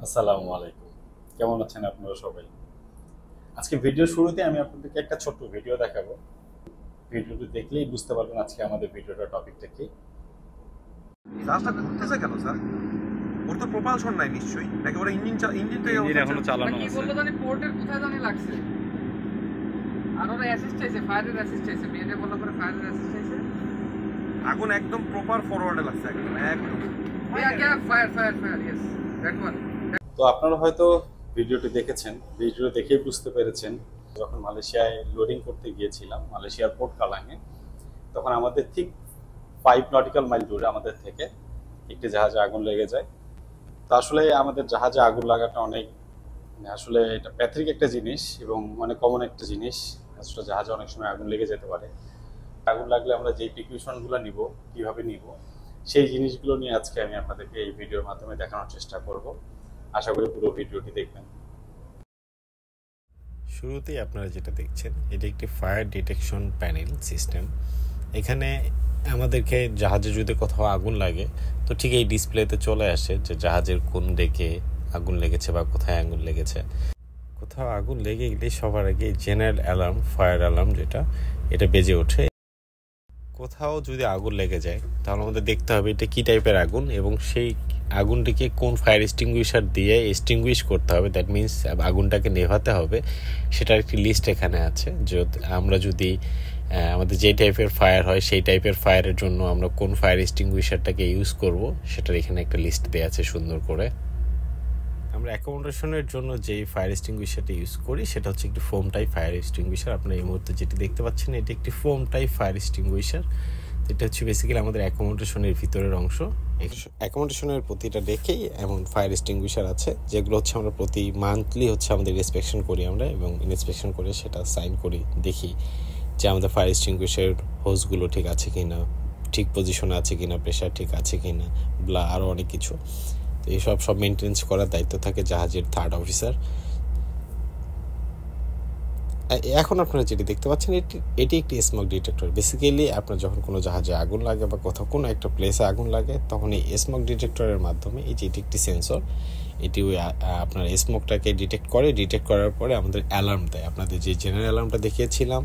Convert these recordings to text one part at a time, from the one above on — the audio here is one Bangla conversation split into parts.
আসসালামু আলাইকুম। কেমন আছেন আপনারা সবাই? আজকে ভিডিও শুরুতে আমি আপনাদেরকে একটা ছোট্ট ভিডিও দেখাবো। ভিডিওটি দেখলেই বুঝতে পারবেন আজকে আমাদের ভিডিওটার টপিকটা কি। জাহাজটা ঘুরতেছে কেন স্যার? ওর তো প্রপালশন নাই নিশ্চয়ই, নাকি ওরা ইঞ্জিনটাই ইঞ্জিন এখনো চালানো কি আছে। বললো জানি পোর্টের কোথায় জানি লাগছে। আর ওরা অ্যাসিস্ট চাইছে, ফায়ারের অ্যাসিস্ট চাইছে, মেয়েদের বললো করে ফায়ারের অ্যাসিস্ট চাইছে। আগুন একদম প্রপার ফরওয়ার্ডে লাগছে, একদম একদম। Fire yes that one. তো আপনারা হয়তো ভিডিওটি দেখেছেন, ভিডিও দেখেই বুঝতে পেরেছেন যখন মালয়েশিয়ায় লোডিং করতে গিয়েছিলাম মালয়েশিয়ার পোর্ট কালাংয়ে, তখন আমাদের ঠিক 5 নটিক্যাল মাইল দূরে আমাদের থেকে একটি জাহাজে আগুন লেগে যায়। তো আসলে আমাদের জাহাজে আগুন লাগাটা অনেক আসলে এটা প্যাথরিক একটা জিনিস এবং অনেক কমন একটা জিনিস। আসলে জাহাজে অনেক সময় আগুন লেগে যেতে পারে। আগুন লাগলে আমরা যেই প্রিকশনগুলো নিব, কিভাবে নিব, সেই জিনিসগুলো নিয়ে আজকে আমি আপনাদেরকে এই ভিডিওর মাধ্যমে দেখানোর চেষ্টা করব। আশা করি পুরো ভিডিওটি দেখবেন। শুরুতেই আপনারা যেটা দেখছেন এটা একটি ফায়ার ডিটেকশন প্যানেল সিস্টেম। এখানে আমাদেরকে জাহাজে যদি কোথাও আগুন লাগে তো ঠিক এই ডিসপ্লেতে চলে আসে যে জাহাজের কোন দিকে আগুন লেগেছে বা কোথায় আগুন লেগেছে। কোথাও আগুন লেগে গেলে সবার আগে জেনারেল অ্যালার্ম, ফায়ার অ্যালার্ম এটা বেজে ওঠে। কোথাও যদি আগুন লেগে যায় তাহলে আমাদের দেখতে হবে এটা কী টাইপের আগুন এবং সেই আগুনটিকে কোন ফায়ার এক্সটিংগুইশার দিয়ে এক্সটিংগুইশ করতে হবে, দ্যাট মিন্স আগুনটাকে নেভাতে হবে। সেটার একটি লিস্ট এখানে আছে। আমরা যদি আমাদের যে টাইপের ফায়ার হয় সেই টাইপের ফায়ারের জন্য আমরা কোন ফায়ার এক্সটিংগুইশারটাকে ইউজ করব সেটার এখানে একটা লিস্ট দেওয়া আছে সুন্দর করে। আমরা অ্যাকোমোডেশনের জন্য যেই ফায়ার এক্সটিংগুইশারটা ইউজ করি সেটা হচ্ছে একটি ফোম টাইপ ফায়ার এক্সটিংগুইশার। আপনারা এই মুহূর্তে যেটি দেখতে পাচ্ছেন এটি একটি ফোম টাইপ ফায়ার এক্সটিংগুইশার। এটা হচ্ছে বেসিক্যালি আমাদের অ্যাকোমোডেশনের ভিতরের অংশ। অ্যাকোমোডেশনের প্রতিটা ডেকেই এমন ফায়ার এক্সটিংগুইশার আছে যেগুলো হচ্ছে আমরা প্রতি মান্থলি হচ্ছে আমাদের ইন্সপেকশন করি আমরা, এবং ইন্সপেকশন করে সেটা সাইন করি, দেখি যে আমাদের ফায়ার এক্সটিংগুইশার হোসগুলো ঠিক আছে কিনা, ঠিক পজিশনে আছে কিনা, প্রেশার ঠিক আছে কিনা, আরও অনেক কিছু। তো এইসব মেনটেন্স করার দায়িত্ব থাকে জাহাজের থার্ড অফিসার। এখন আপনারা যেটি দেখতে পাচ্ছেন এটি একটি স্মোক ডিটেক্টর। বেসিক্যালি আপনার যখন কোনো জাহাজে আগুন লাগে বা কোথাও কোনো একটা প্লেসে আগুন লাগে তখন এই স্মোক ডিটেক্টরের মাধ্যমে এটি একটি সেন্সর, এটি ওই আপনার স্মোকটাকে ডিটেক্ট করার পরে আমাদের অ্যালার্ম দেয়। আপনাদের যে জেনারেল অ্যালার্মটা দেখিয়েছিলাম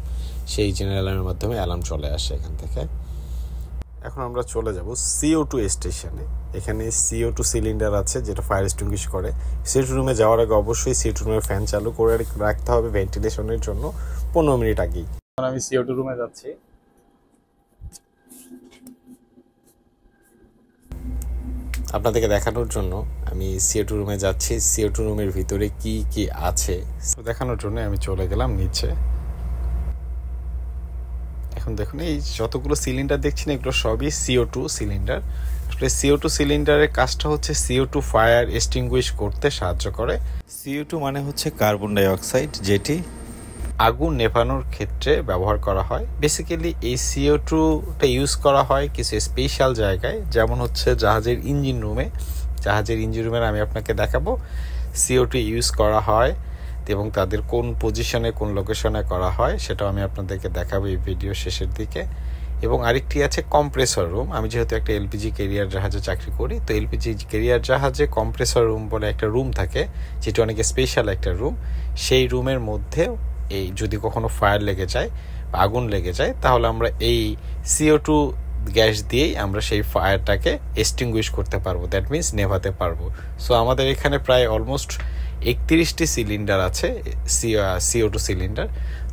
সেই জেনারেল অ্যালার্মের মাধ্যমে অ্যালার্ম চলে আসে এখান থেকে। এখন আমরা চলে যাব CO2 স্টেশনে। এখানে CO2 সিলিন্ডার আছে যেটা ফায়ার এক্সটিংগুইশ করে। সিট রুমে যাওয়ার আগে অবশ্যই সিট রুমের ফ্যান চালু করে রাখতে হবে ভেন্টিলেশনের জন্য 15 মিনিট আগেই। এখন আমি CO2 রুমে যাচ্ছি। আপনাদেরকে দেখানোর জন্য আমি CO2 রুমে যাচ্ছি। CO2 রুমের ভিতরে কি কি আছে দেখানোর জন্য আমি চলে গেলাম নিচে। এখন দেখুন এই যতগুলো সিলিন্ডার দেখছেন এগুলো সবই CO2 সিলিন্ডার। আসলে CO2 সিলিন্ডারের কাজটা হচ্ছে CO2 ফায়ার এক্সটিংগুইশ করতে সাহায্য করে। CO2 মানে হচ্ছে কার্বন ডাই অক্সাইড, যেটি আগুন নেভানোর ক্ষেত্রে ব্যবহার করা হয়। বেসিক্যালি এই CO2টা ইউজ করা হয় কিছু স্পেশাল জায়গায়, যেমন হচ্ছে জাহাজের ইঞ্জিন রুমে। জাহাজের ইঞ্জিন রুমের আমি আপনাকে দেখাবো CO2 ইউজ করা হয় এবং তাদের কোন পজিশনে কোন লোকেশনে করা হয় সেটাও আমি আপনাদেরকে দেখাবো এই ভিডিও শেষের দিকে। এবং আরেকটি আছে কম্প্রেসর রুম। আমি যেহেতু একটা এলপিজি ক্যারিয়ার জাহাজে চাকরি করি, তো এলপিজি ক্যারিয়ার জাহাজে কম্প্রেসর রুম বলে একটা রুম থাকে, যেটি অনেক স্পেশাল একটা রুম। সেই রুমের মধ্যে এই যদি কখনো ফায়ার লেগে যায় বা আগুন লেগে যায় তাহলে আমরা এই CO2 গ্যাস দিয়েই আমরা সেই ফায়ারটাকে এক্সটিংগুইশ করতে পারবো, দ্যাট মিন্স নেভাতে পারবো। সো আমাদের এখানে প্রায় অলমোস্ট 31টি সিলিন্ডার আছে CO2 সিলিন্ডার।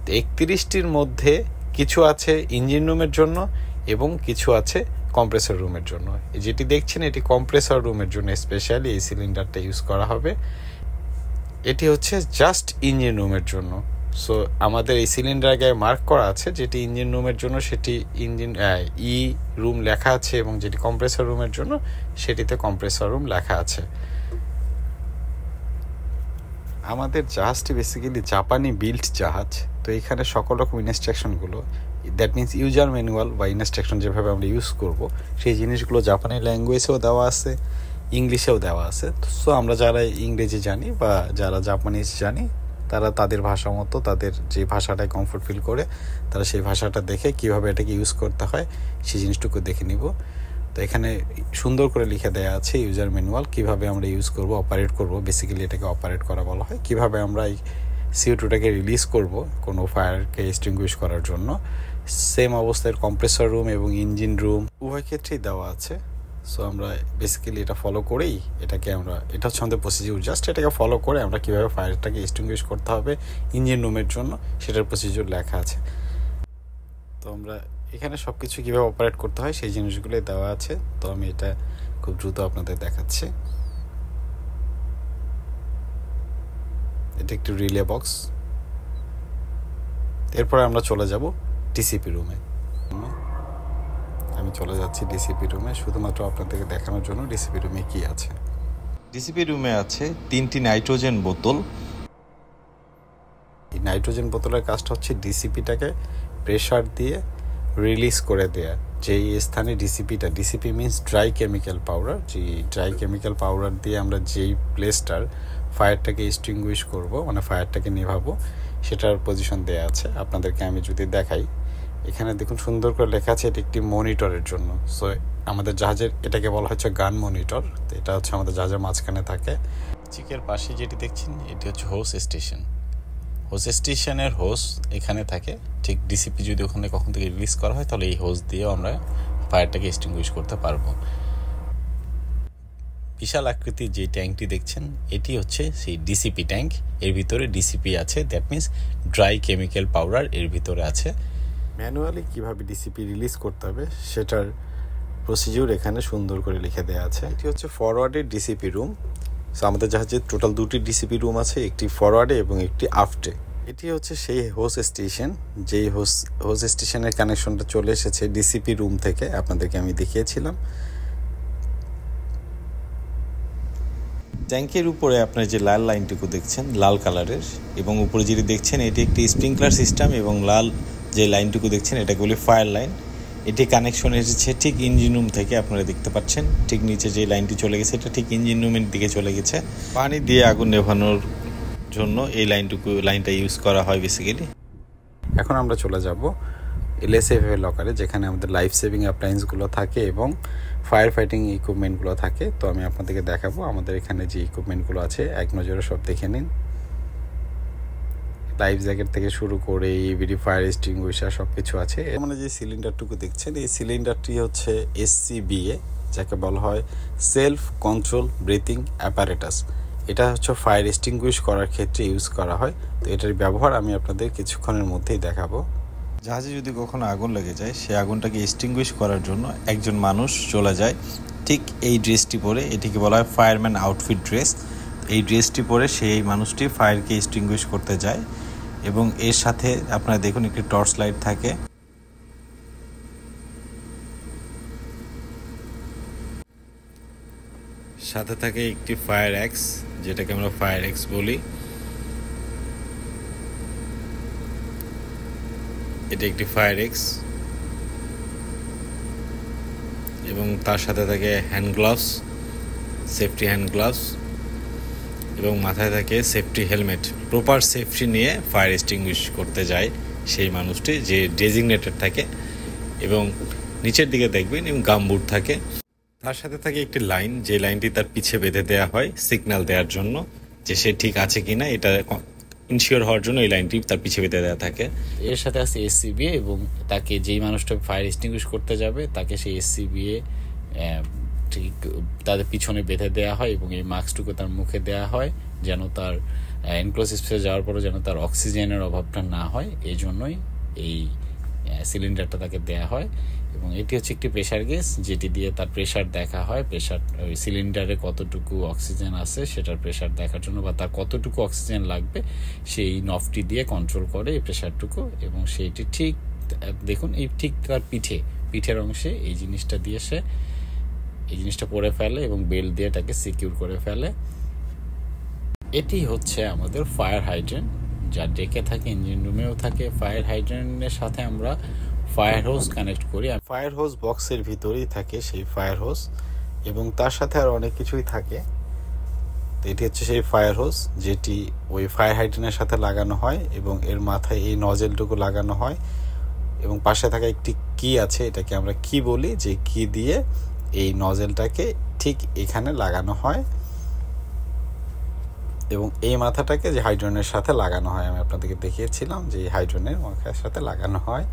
তো 31টির মধ্যে কিছু আছে ইঞ্জিন রুমের জন্য এবং কিছু আছে কম্প্রেসর রুমের জন্য। যেটি দেখছেন এটি কম্প্রেসর রুমের জন্য স্পেশালি এই সিলিন্ডারটা ইউজ করা হবে। এটি হচ্ছে জাস্ট ইঞ্জিন রুমের জন্য। সো আমাদের এই সিলিন্ডার গায়ে মার্ক করা আছে যেটি ইঞ্জিন রুমের জন্য সেটি ইঞ্জিন রুম লেখা আছে, এবং যেটি কম্প্রেসর রুমের জন্য সেটিতে কম্প্রেসর রুম লেখা আছে। আমাদের জাহাজটি বেসিক্যালি জাপানি বিল্ড জাহাজ। তো এখানে সকল রকম ইনস্ট্রাকশনগুলো, দ্যাট মিন্স ইউজার ম্যানুয়াল বা ইনস্ট্রাকশন যেভাবে আমরা ইউজ করব সেই জিনিসগুলো জাপানি ল্যাঙ্গুয়েজেও দেওয়া আছে, ইংলিশেও দেওয়া আছে। সো আমরা যারা ইংরেজি জানি বা যারা জাপানিজ জানি তারা তাদের ভাষা মতো তাদের যে ভাষাটায় কমফোর্ট ফিল করে তারা সেই ভাষাটা দেখে কীভাবে এটাকে ইউজ করতে হয় সেই জিনিসটুকু দেখে নিব। তো এখানে সুন্দর করে লিখে দেওয়া আছে ইউজার ম্যানুয়াল, কিভাবে আমরা ইউজ করব, অপারেট করব। বেসিক্যালি এটাকে অপারেট করা বলা হয়। কিভাবে আমরা এই CO2টাকে রিলিজ করব কোনো ফায়ারকে এক্সটিংগুইশ করার জন্য। সেম অবস্থায় কম্প্রেসর রুম এবং ইঞ্জিন রুম উভয় ক্ষেত্রেই দেওয়া আছে। সো আমরা বেসিক্যালি এটা ফলো করেই এটা হচ্ছে আমাদের প্রসিডিউর। জাস্ট এটাকে ফলো করে আমরা কীভাবে ফায়ারটাকে এক্সটিংগুইশ করতে হবে ইঞ্জিন রুমের জন্য সেটার প্রসিডিউর লেখা আছে। তো আমরা এখানে সব কিছু কীভাবে অপারেট করতে হয় সেই জিনিসগুলোই দেওয়া আছে। তো আমি এটা খুব দ্রুত আপনাদের দেখাচ্ছি। এটা একটি রিলে বক্স। এরপরে আমরা চলে যাব ডিসিপি রুমে। আমি চলে যাচ্ছি ডিসিপি রুমে শুধুমাত্র আপনাদেরকে দেখানোর জন্য ডিসিপি রুমে কি আছে। ডিসিপি রুমে আছে 3টি নাইট্রোজেন বোতল। এই নাইট্রোজেন বোতলের কাজটা হচ্ছে ডিসিপিটাকে প্রেসার দিয়ে রিলিজ করে দেয়া। যেই স্থানে DCP means dry chemical powder, যে ড্রাই কেমিক্যাল পাউডার দিয়ে আমরা যেই প্লেসটার ফায়ারটাকে এক্সটিংগুইশ করব, মানে ফায়ারটাকে নেভাবো, সেটার পজিশন দেয়া আছে। আপনাদেরকে আমি যদি দেখাই, এখানে দেখুন সুন্দর করে লেখা আছে এটি একটি মনিটরের জন্য। সো আমাদের জাহাজের এটাকে বলা হচ্ছে গান মনিটর। তো এটা হচ্ছে আমাদের জাহাজের মাঝখানে থাকে। চিকের পাশে যেটি দেখছেন এটি হচ্ছে হোস স্টেশন। হোস স্টেশনের হোস এখানে থাকে। ঠিক ডিসিপি যদি ওখানে কখন থেকে রিলিজ করা হয় তাহলে এই হোস দিয়েও আমরা ফায়ারটাকে এক্সটিংগুইশ করতে পারবো। বিশাল আকৃতির যে ট্যাঙ্কটি দেখছেন এটি হচ্ছে সেই ডিসিপি ট্যাঙ্ক। এর ভিতরে ডিসিপি আছে, that means dry chemical powder এর ভিতরে আছে। ম্যানুয়ালি কিভাবে ডিসিপি রিলিজ করতে হবে সেটার প্রসিডিউর এখানে সুন্দর করে লিখে দেওয়া আছে। এটি হচ্ছে ফরওয়ার্ডের ডিসিপি রুম। সো আমাদের জাহাজে টোটাল 2টি ডিসিপি রুম আছে, একটি ফরওয়ার্ডে এবং একটি আফটে। এটি হচ্ছে সেই হোস স্টেশন, যেই হোস স্টেশনের কানেকশনটা চলে এসেছে ডিসিপি রুম থেকে, আপনাদেরকে আমি দেখিয়েছিলাম। ট্যাঙ্কের উপরে আপনার যে লাল লাইনটুকু দেখছেন লাল কালারের, এবং উপরে যেটি দেখছেন এটি একটি স্প্রিংকলার সিস্টেম, এবং লাল যে লাইনটুকু দেখছেন এটাকে বলি ফায়ার লাইন। এটি কানেকশন এসেছে ঠিক ইঞ্জিন রুম থেকে, আপনারা দেখতে পাচ্ছেন ঠিক নিচে যে লাইনটি চলে গেছে এটা ঠিক ইঞ্জিন রুমের দিকে চলে গেছে। পানি দিয়ে আগুন নেভানোর জন্য এই লাইনটা ইউজ করা হয় বেসিক্যালি। এখন আমরা চলে যাব LSF এর লকারে, যেখানে আমাদের লাইফ সেভিং অ্যাপ্লায়েন্সগুলো থাকে এবং ফায়ার ফাইটিং ইকুইপমেন্টগুলো থাকে। তো আমি আপনাদেরকে দেখাবো আমাদের এখানে যে ইকুইপমেন্টগুলো আছে, এক নজরে সব দেখে নিন। লাইফ জ্যাকেট থেকে শুরু করে ইভিডি ফায়ার এক্সটিংগুইশার সব কিছু আছে। মানে যে সিলিন্ডারটুকু দেখছেন এই সিলিন্ডারটি হচ্ছে SCBA, যাকে বলা হয় সেলফ কন্ট্রোল ব্রিথিং অ্যাপারেটাস। এটা হচ্ছে ফায়ার এক্সটিংগুইশ করার ক্ষেত্রে ইউজ করা হয়। তো এটার ব্যবহার আমি আপনাদের কিছুক্ষণের মধ্যেই দেখাবো। জাহাজে যদি কখনো আগুন লেগে যায় সেই আগুনটাকে এক্সটিংগুইশ করার জন্য একজন মানুষ চলে যায় ঠিক এই ড্রেসটি পরে, এটিকে বলা হয় ফায়ারম্যান আউটফিট ড্রেস। এই ড্রেসটি পরে সেই মানুষটি ফায়ারকে এক্সটিংগুইশ করতে যায়, এবং এর সাথে আপনারা দেখুন একটি টর্চ লাইট থাকে। সাথে থাকে একটি ফায়ার অ্যাক্স, যেটাকে আমরা ফায়ার অ্যাক্স বলি। এটা একটি ফায়ার এক্স, এবং তার সাথে থাকে hand gloves, safety hand gloves, এবং মাথায় থাকে সেফটি হেলমেট। প্রপার সেফটি নিয়ে ফায়ার এক্সটিংগুইশ করতে যায় সেই মানুষটি, যে ডেজিগনেটেড থাকে, এবং নিচের দিকে দেখবেন এবং গামবুট থাকে। তার সাথে থাকে একটি লাইন, যে লাইনটি তার পিছে বেঁধে দেওয়া হয় সিগন্যাল দেওয়ার জন্য যে সে ঠিক আছে কিনা, এটা ইনশিওর হওয়ার জন্য এই লাইনটি তার পিছে বেঁধে দেওয়া থাকে। এর সাথে আছে SCBA, এবং তাকে যেই মানুষটা ফায়ার এক্সটিংগুইশ করতে যাবে তাকে সেই SCBA ঠিক তাদের পিছনে বেঁধে দেওয়া হয়, এবং এই মাস্কটুকু তার মুখে দেওয়া হয় যেন তার এনক্লোজ স্পেসে যাওয়ার পরে যেন তার অক্সিজেনের অভাবটা না হয়, এই জন্যই এই সিলিন্ডারটা তাকে দেওয়া হয়। এবং এটি হচ্ছে একটি প্রেশার গেজ, যেটি দিয়ে তার প্রেশার দেখা হয়। প্রেশার ওই সিলিন্ডারে কতটুকু অক্সিজেন আছে সেটার প্রেশার দেখার জন্য, বা তার কতটুকু অক্সিজেন লাগবে সেই নবটি দিয়ে কন্ট্রোল করে এই প্রেশারটুকু। এবং সেইটি ঠিক দেখুন এই ঠিক তার পিঠের অংশে এই জিনিসটা দিয়ে সে এই জিনিসটা পরে ফেলে এবং বেল্ট দিয়ে তাকে সিকিউর করে ফেলে। এটি হচ্ছে আমাদের ফায়ার হাইড্রেন্ট, যা ডেকে থাকে, ইঞ্জিন রুমেও থাকে। ফায়ার হাইড্রেন্টের সাথে আমরা ফায়ার হোস কানেক্ট করি। ফায়ার হোস বক্সের ভিতরেই থাকে সেই ফায়ার হোস, এবং তার সাথে আর অনেক কিছুই থাকে। তো এটি হচ্ছে সেই ফায়ার হোস যেটি ওই ফায়ার হাইড্রেন্টের সাথে লাগানো হয়, এবং এর মাথায় এই নজেলটুকু লাগানো হয়, এবং পাশে থাকা একটি কি আছে, এটাকে আমরা কি বলি, যে কি দিয়ে এই নজেলটাকে ঠিক এখানে লাগানো হয় এবং এই মাথাটাকে যে হাইড্রোনের সাথে লাগানো হয়, আমি আপনাদেরকে দেখিয়েছিলাম যে হাইড্রোনের মাথার সাথে লাগানো হয়।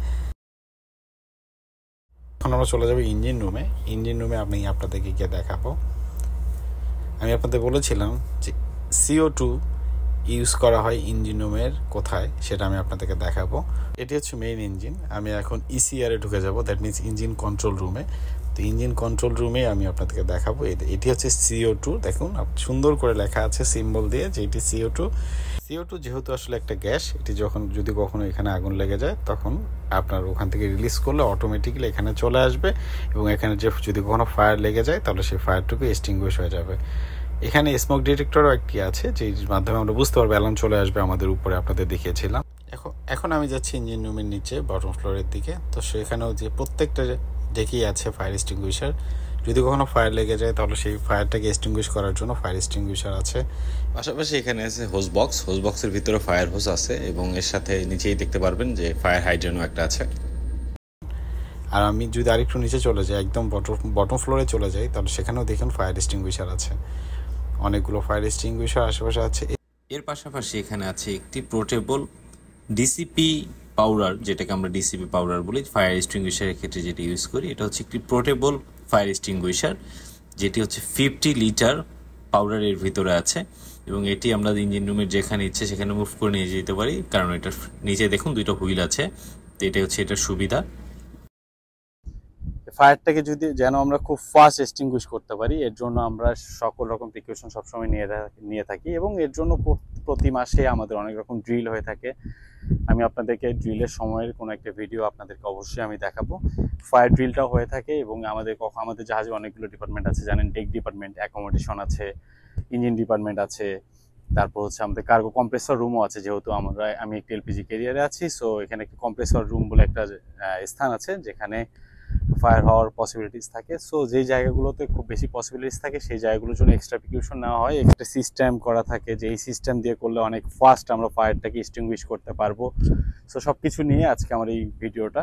এখন আমরা চলে যাবো ইঞ্জিন রুমে। ইঞ্জিন রুমে আমি আপনাদেরকে গিয়ে দেখাবো। আমি আপনাদের বলেছিলাম যে CO2 ইউজ করা হয় ইঞ্জিন রুমের কোথায়, সেটা আমি আপনাদেরকে দেখাবো। এটি হচ্ছে মেইন ইঞ্জিন। আমি এখন ECR এ ঢুকে যাব, দ্যাট মিনস ইঞ্জিন কন্ট্রোল রুমে। তো ইঞ্জিন কন্ট্রোল রুমে আমি আপনাদেরকে দেখাবো। এটি হচ্ছে CO2, দেখুন সুন্দর করে লেখা আছে সিম্বল দিয়ে যে এটি CO2। যেহেতু আসলে একটা গ্যাস, এটি যদি কখনো এখানে আগুন লেগে যায় তখন আপনার ওখান থেকে রিলিজ করলে অটোমেটিক্যালি এখানে চলে আসবে এবং এখানে যদি কখনো ফায়ার লেগে যায় তাহলে সেই ফায়ারটুকু এক্সটিংগুইশ হয়ে যাবে। এখানে স্মোক ডিটেক্টরও একটি আছে যের মাধ্যমে আমরা বুঝতে পারবো অ্যালার্ম চলে আসবে আমাদের উপরে, আপনাদের দেখিয়েছিলাম। এখন আমি যাচ্ছি ইঞ্জিন রুমের নিচে বটম ফ্লোরের দিকে। তো সেখানেও যে প্রত্যেকটা ডেকেই আছে ফায়ার এক্সটিংগুইশার। যদি কখনো ফায়ার লেগে যায় তাহলে সেই ফায়ারটাকে এক্সটিংগুইশ করার জন্য ফায়ার এক্সটিংগুইশার আছে। পাশাপাশি এখানে আছে হোজ বক্সের ভিতরে ফায়ার হোজ আছে এবং এর সাথে নিচেই দেখতে পারবেন যে ফায়ার হাইড্রেনও একটা আছে। আর আমি যদি আরেকটু নিচে চলে যাই, একদম বটম ফ্লোরে চলে যাই, তাহলে সেখানেও দেখুন ফায়ার এক্সটিংগুইশার আছে, অনেকগুলো ফায়ার এক্সটিংগুইশার আশেপাশে আছে। এর পাশাপাশি এখানে আছে একটি পোর্টেবল ডিসিপি পাউডার, যেটাকে আমরা ডিসিপি পাউডার বলি ফায়ার এক্সটিংগুইশারের ক্ষেত্রে যেটি ইউজ করি। এটা হচ্ছে একটি পোর্টেবল ফায়ার এক্সটিংগুইশার, যেটি হচ্ছে 50 লিটার পাউডারের ভিতরে আছে এবং এটি আমরা ইঞ্জিন রুমের যেখানে ইচ্ছে সেখানে মুভ করে নিয়ে যেতে পারি, কারণ এটার নিচে দেখুন 2টা হুইল আছে। তো এটা হচ্ছে এটার সুবিধা। ফায়ারটাকে যেন আমরা খুব ফাস্ট এক্সটিংগুইশ করতে পারি, এর জন্য আমরা সকল রকম প্রিকশন সবসময় নিয়ে থাকি এবং এর জন্য প্রতি মাসে আমাদের অনেক রকম ড্রিল হয়ে থাকে। আমি আপনাদেরকে ড্রিলের সময়ের কোনো একটা ভিডিও আপনাদেরকে অবশ্যই আমি দেখাবো। ফায়ার ড্রিলটাও হয়ে থাকে এবং আমাদের জাহাজে অনেকগুলো ডিপার্টমেন্ট আছে, জানেন ডেক ডিপার্টমেন্ট, অ্যাকোমোডেশন আছে, ইঞ্জিন ডিপার্টমেন্ট আছে, তারপর হচ্ছে আমাদের কার্গো কম্প্রেসর রুমও আছে। যেহেতু আমি একটি LPG ক্যারিয়ারে আছি, সো এখানে একটি কম্প্রেসর রুম বলে একটা স্থান আছে যেখানে ফায়ার হওয়ার পসিবিলিটিস থাকে। সো যেই জায়গাগুলোতে খুব বেশি পসিবিলিটিস থাকে সেই জায়গাগুলোর জন্য এক্সট্রা প্রিকশন নেওয়া হয়। একটা সিস্টেম করা থাকে যে এই সিস্টেম দিয়ে করলে অনেক ফাস্ট আমরা ফায়ারটাকে এক্সটিংগুইশ করতে পারবো। সো সব কিছু নিয়ে আজকে আমার এই ভিডিওটা।